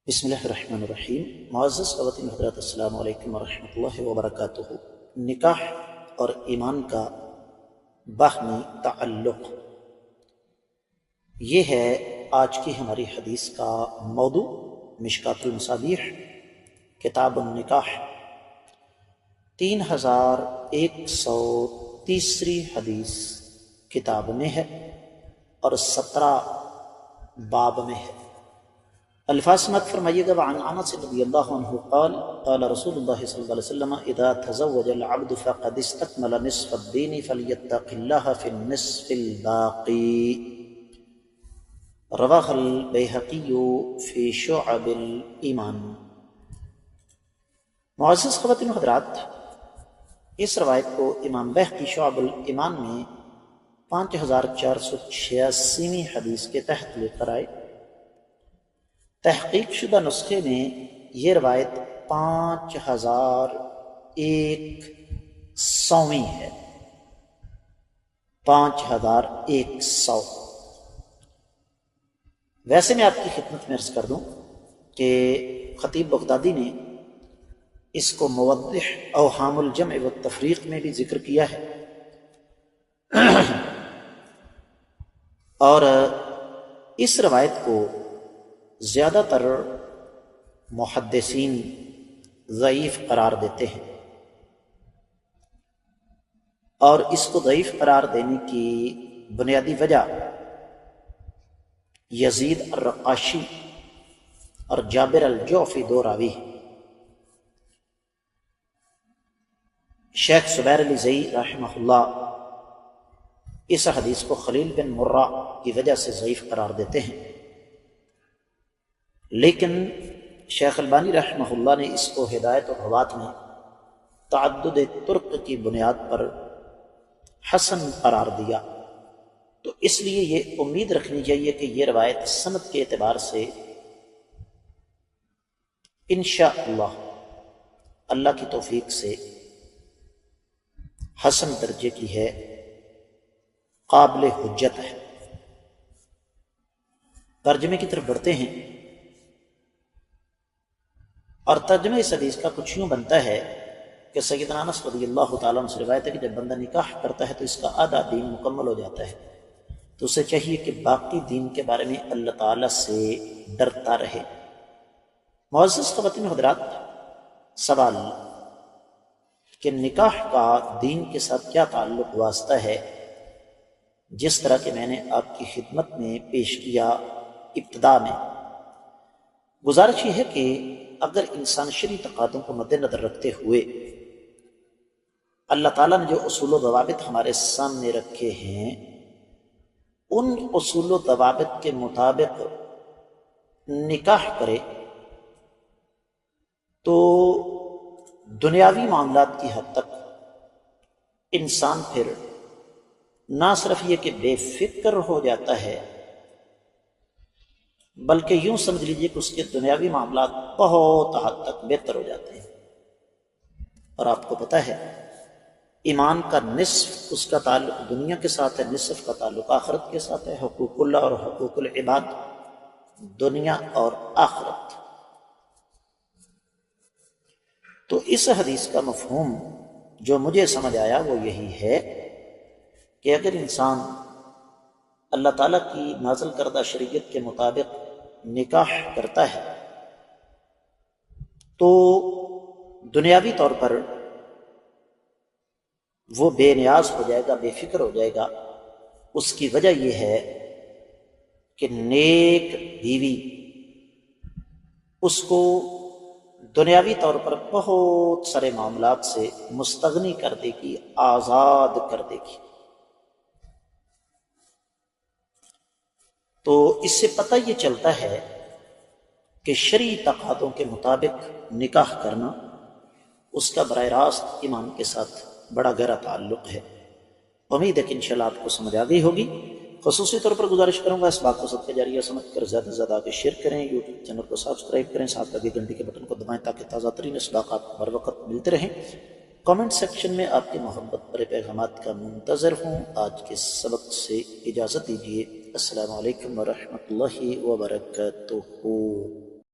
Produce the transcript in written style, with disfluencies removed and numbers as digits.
بسم اللہ الرحمن الرحیم۔ معزز خواتین حضرات، السلام علیکم ورحمۃ اللہ وبرکاتہ۔ نکاح اور ایمان کا باہمی تعلق، یہ ہے آج کی ہماری حدیث کا موضوع۔ مشکات المصابیح کتاب النکاح 3130 حدیث کتاب میں ہے اور 17 باب میں ہے۔ الفاظ سماعت فرمائیے گا۔ وعن انس رضی اللہ عنہ قال قال رسول اللہ صلی اللہ علیہ وسلم اذا تزوج العبد فقد استكمل نصف الدين فليتق الله في النصف الباقي، رواہ البیہقی فی شعب الایمان۔ معزز خواتین و حضرات، اس روایت کو امام بیہقی شعب الایمان میں 5486ویں حدیث کے تحت لے کر آئے۔ تحقیق شدہ نسخے میں یہ روایت 5100ویں ہے، 5100۔ ویسے میں آپ کی خدمت میں عرض کر دوں کہ خطیب بغدادی نے اس کو موضح اوہام الجمع والتفریق میں بھی ذکر کیا ہے، اور اس روایت کو زیادہ تر محدثین ضعیف قرار دیتے ہیں، اور اس کو ضعیف قرار دینے کی بنیادی وجہ یزید الرقاشی اور جابر الجعفی دو راوی ہیں۔ شیخ زبیر علی زئی رحمہ اللہ اس حدیث کو خلیل بن مرہ کی وجہ سے ضعیف قرار دیتے ہیں، لیکن شیخ البانی رحمہ اللہ نے اس کو ہدایت و روات میں تعدد طرق کی بنیاد پر حسن قرار دیا۔ تو اس لیے یہ امید رکھنی چاہیے کہ یہ روایت سند کے اعتبار سے انشاءاللہ اللہ کی توفیق سے حسن درجے کی ہے، قابل حجت ہے۔ ترجمے کی طرف بڑھتے ہیں، اور ترجمہ اس حدیث کا کچھ یوں بنتا ہے کہ سیدنا انس رضی اللہ تعالیٰ عنہ سے روایت ہے کہ جب بندہ نکاح کرتا ہے تو اس کا آدھا دین مکمل ہو جاتا ہے، تو اسے چاہیے کہ باقی دین کے بارے میں اللہ تعالیٰ سے ڈرتا رہے۔ معزز خواتین و حضرات، سوال کہ نکاح کا دین کے ساتھ کیا تعلق واسطہ ہے، جس طرح کہ میں نے آپ کی خدمت میں پیش کیا ابتدا میں، گزارش یہ ہے کہ اگر انسان شرعی تقاضوں کو مد نظر رکھتے ہوئے اللہ تعالیٰ نے جو اصول و ضوابط ہمارے سامنے رکھے ہیں، ان اصول و ضوابط کے مطابق نکاح کرے تو دنیاوی معاملات کی حد تک انسان پھر نہ صرف یہ کہ بے فکر ہو جاتا ہے، بلکہ یوں سمجھ لیجیے کہ اس کے دنیاوی معاملات بہت حد تک بہتر ہو جاتے ہیں۔ اور آپ کو پتہ ہے ایمان کا نصف اس کا تعلق دنیا کے ساتھ ہے، نصف کا تعلق آخرت کے ساتھ ہے۔ حقوق اللہ اور حقوق العباد، دنیا اور آخرت۔ تو اس حدیث کا مفہوم جو مجھے سمجھ آیا وہ یہی ہے کہ اگر انسان اللہ تعالیٰ کی نازل کردہ شریعت کے مطابق نکاح کرتا ہے تو دنیاوی طور پر وہ بے نیاز ہو جائے گا، بے فکر ہو جائے گا۔ اس کی وجہ یہ ہے کہ نیک بیوی اس کو دنیاوی طور پر بہت سارے معاملات سے مستغنی کر دے گی، آزاد کر دے گی۔ تو اس سے پتہ یہ چلتا ہے کہ شرعی تقاضوں کے مطابق نکاح کرنا اس کا براہ راست ایمان کے ساتھ بڑا گہرا تعلق ہے۔ امید ہے کہ انشاءاللہ آپ کو سمجھ آ گئی ہوگی۔ خصوصی طور پر گزارش کروں گا اس بات کو صدقہ جاریہ سمجھ کر زیادہ سے زیادہ آگے شیئر کریں، یوٹیوب چینل کو سبسکرائب کریں، ساتھ لگے گھنٹی کے بٹن کو دبائیں تاکہ تازہ ترین اسباقات بر وقت ملتے رہیں۔ کامنٹ سیکشن میں آپ کے محبت بھرے پیغامات کا منتظر ہوں۔ آج کے سبق سے اجازت دیجیے۔ السلام علیکم ورحمۃ اللہ وبرکاتہ۔